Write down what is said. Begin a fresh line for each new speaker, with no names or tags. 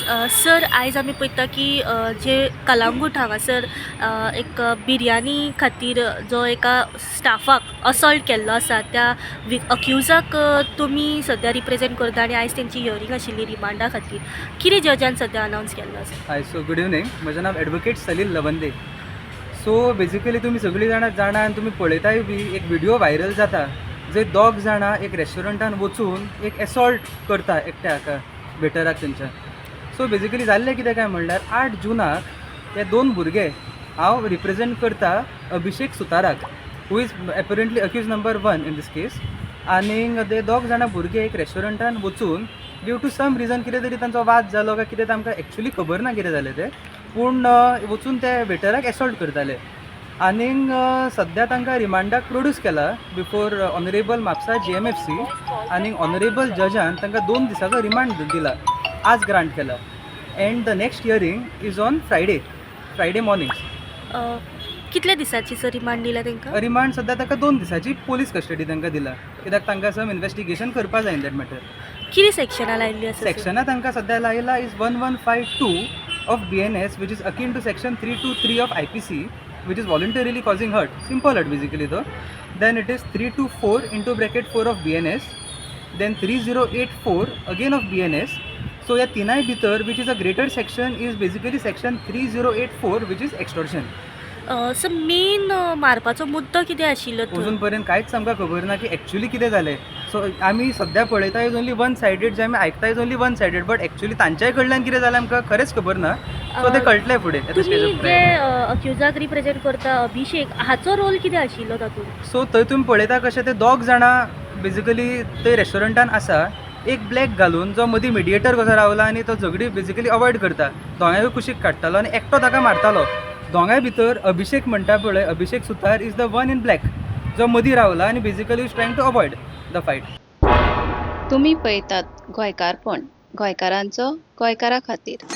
Sir आयज आमी पळयता की जे कलांगूट हांगासर एक बिर्याणी खातीर जो एका स्टाफाक असॉल्ट केल्लो आसा त्या अक्युजाक तुमी सद्या रिप्रेझेंट करता आनी आयज तेंची हियरींग आशिल्ली रिमांडा खातीर. कितें जजान सद्या अनावन्स केल्लो आसा?
Hi, so good evening. म्हजें नांव advocate Salil Lavande. So basically तुमी सगळीं जाणां जाणा आनी तुमी पळयताय बी एक व्हिडिओ व्हायरल जाता जंय दोग जाणां एक रेस्टॉरंटान वचून एक एसॉल्ट करता एकट्याक वेटराक तेंच्या. सो बेजिकली जाल्लें कितें काय म्हणल्यार 8 जूनाक हे दोन भुरगे हांव रिप्रेझेंट करता अभिषेक सुताराक, who is apparently accused number 1 in these case. आनीक ते दोग जाणां भुरगे एक रेस्टॉरंटान वचून ड्यू टू सम रिजन कितें तरी तांचो वाद जालो काय कितें आमकां एक्चुली खबर ना कितें जालें तें, पूण वचून ते वेटराक एसॉल्ट करताले. आनीक सद्या तांकां रिमांडाक प्रोड्यूस केला बिफोर ऑनरेबल म्हापसा GMFC. आनीक ऑनरेबल जजान तांकां 2 दिसाचो रिमांड दिला, आज ग्रांट केला. End the next hearing is on Friday morning.
कितल्या दिसाची सर रिमांड दिला तेंकां?
रिमांड सद्या तांकां 2 दिसाची पोलीस कस्टडी तांकां दिला, कित्याक तांकां सम इन्वेस्टिगेशन करपा जाय इन दॅट मॅटर.
कितें सेक्शनां लायिल्लीं आसा?
सेक्शनां तांकां सद्या लायला is 1152 of BNS, which is akin to section 323 of IPC, which is voluntarily causing hurt, simple hurt basically though. Then it is 324 into bracket 4 of BNS, then 3084 again of BNS. So ह्या तिनाय भितर which is a greater section is basically section 3084, which is extortion.
Sir main मारपाचो मुद्दो कितें आशिल्लो तो?
अजून पर्यंत कांयच आमकां खबर ना की एक्चुअली कितें जालें. सो आमी सद्या पळयता इज ओन्ली वन सायडेड, जे आमी आयकता is only one sided, but actually तांच्याय कडल्यान कितें जालें आमकां खरेंच खबर ना. सो ते कळटलें फुडें.
तुमी जे अक्युजाक रिप्रेझेंट करता अभिषेक, हाचो रोल कितें आशिल्लो तातूंत?
सो थंय तुमी पळयता कशें ते दोग जाणां बेजिकली ते रेस्टॉरंटान आसा, एक ब्लॅक घालून जो मदीं मिडिएटर कसो रावला आनी तो झगडी बेजिकली अवॉयड करता, दोगांय कुशीक काडटालो आनी एकटो ताका मारतालो. दोगांय भितर अभिषेक म्हणटा पळय, Abhishek Sutar is the one in black, जो मदीं रावला आनी basically is trying to avoid the fight.
तुम्ही पळयतात गोंयकारपण, गोंयकारांचो गोंयकारा खातीर.